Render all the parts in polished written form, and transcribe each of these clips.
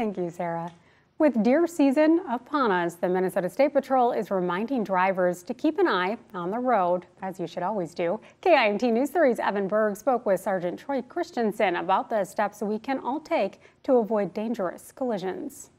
Thank you, Sarah. With deer season upon us, the Minnesota State Patrol is reminding drivers to keep an eye on the road, as you should always do. KIMT News 3's Evan Berg spoke with Sergeant Troy Christensen about the steps we can all take to avoid dangerous collisions.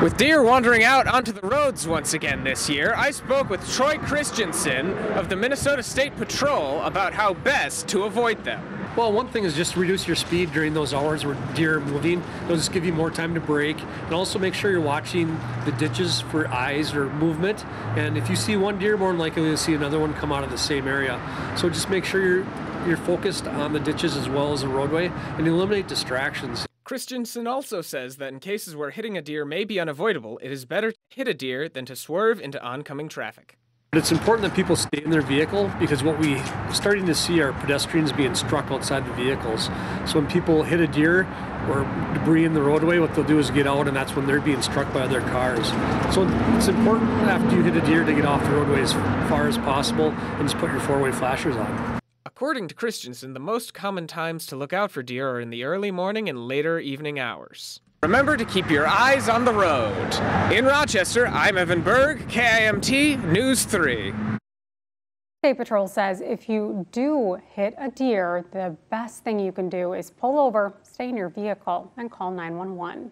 With deer wandering out onto the roads once again this year, I spoke with Troy Christensen of the Minnesota State Patrol about how best to avoid them. Well, one thing is just reduce your speed during those hours where deer are moving. It'll just give you more time to brake, and also make sure you're watching the ditches for eyes or movement. And if you see one deer, more than likely you'll see another one come out of the same area. So just make sure you're focused on the ditches as well as the roadway, and eliminate distractions. Christensen also says that in cases where hitting a deer may be unavoidable, it is better to hit a deer than to swerve into oncoming traffic. It's important that people stay in their vehicle, because what we're starting to see are pedestrians being struck outside the vehicles. So when people hit a deer or debris in the roadway, what they'll do is get out, and that's when they're being struck by other cars. So it's important after you hit a deer to get off the roadway as far as possible and just put your four-way flashers on. According to Christensen, the most common times to look out for deer are in the early morning and later evening hours. Remember to keep your eyes on the road. In Rochester, I'm Evan Berg, KIMT News 3. State Patrol says if you do hit a deer, the best thing you can do is pull over, stay in your vehicle, and call 911.